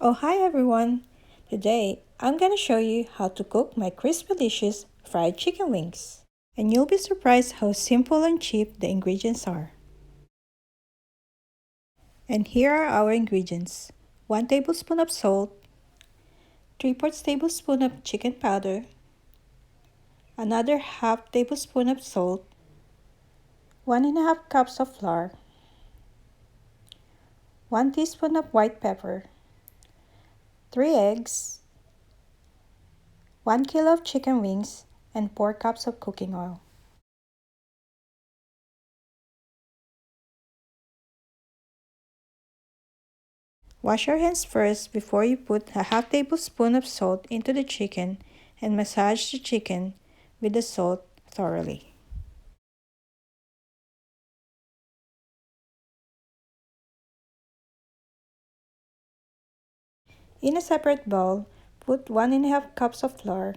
Oh, hi everyone! Today, I'm gonna show you how to cook my Crispylicious fried chicken wings. And you'll be surprised how simple and cheap the ingredients are. And here are our ingredients. 1 tablespoon of salt, 3/4 tablespoon of chicken powder, another half tablespoon of salt, 1½ cups of flour, 1 teaspoon of white pepper, 3 eggs, 1 kilo of chicken wings, and 4 cups of cooking oil. Wash your hands first before you put a half tablespoon of salt into the chicken and massage the chicken with the salt thoroughly. In a separate bowl, put 1½ cups of flour,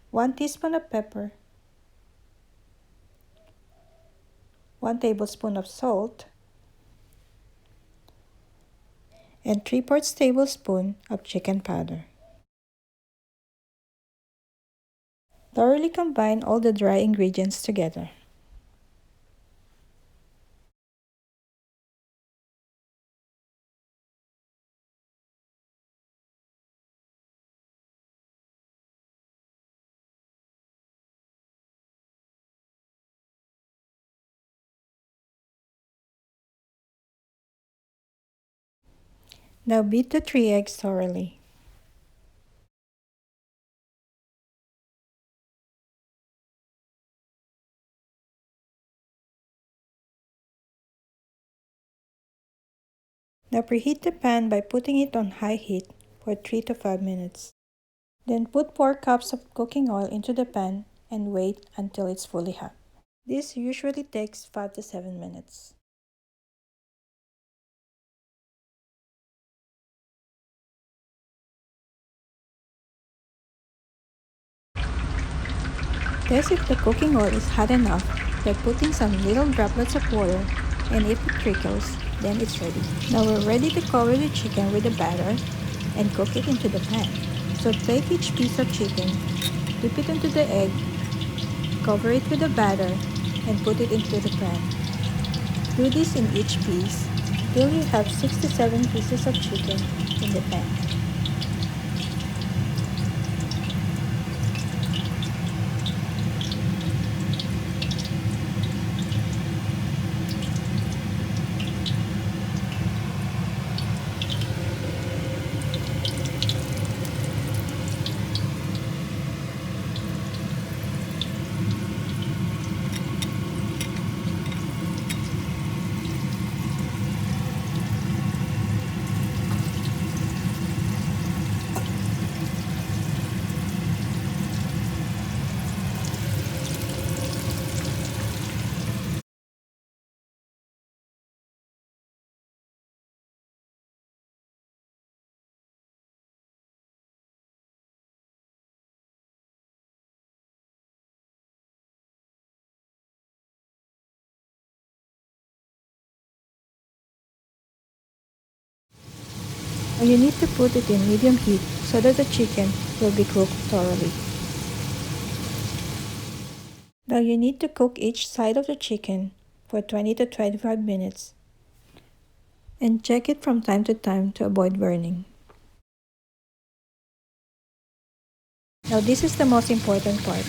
1 teaspoon of pepper, 1 tablespoon of salt, and 3/4 tablespoon of chicken powder. Thoroughly combine all the dry ingredients together. Now beat the 3 eggs thoroughly. Now preheat the pan by putting it on high heat for 3 to 5 minutes. Then put 4 cups of cooking oil into the pan and wait until it's fully hot. This usually takes 5 to 7 minutes. Test if the cooking oil is hot enough by putting some little droplets of water, and if it trickles, then it's ready. Now we're ready to cover the chicken with the batter and cook it into the pan. So take each piece of chicken, dip it into the egg, cover it with the batter, and put it into the pan. Do this in each piece till you have 6 to 7 pieces of chicken in the pan. Now you need to put it in medium heat so that the chicken will be cooked thoroughly. Now you need to cook each side of the chicken for 20 to 25 minutes and check it from time to time to avoid burning. Now this is the most important part.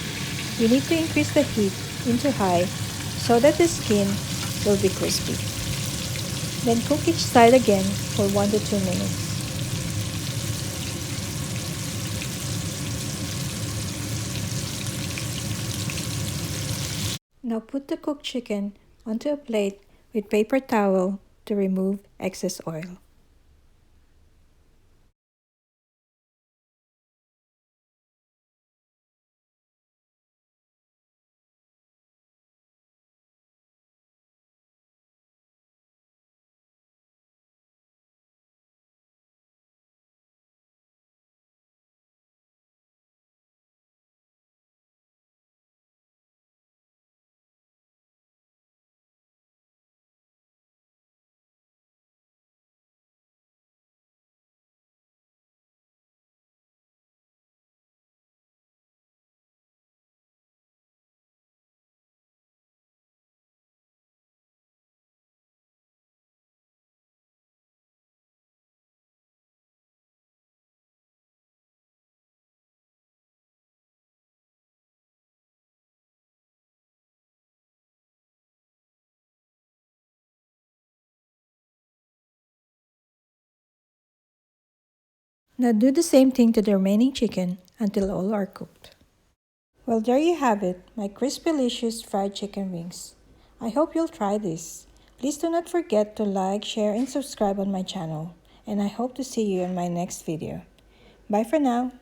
You need to increase the heat into high so that the skin will be crispy. Then cook each side again for 1 to 2 minutes. Now put the cooked chicken onto a plate with paper towel to remove excess oil. Now do the same thing to the remaining chicken until all are cooked. Well, there you have it, my Crispylicious fried chicken wings. I hope you'll try this. Please do not forget to like, share, and subscribe on my channel. And I hope to see you in my next video. Bye for now.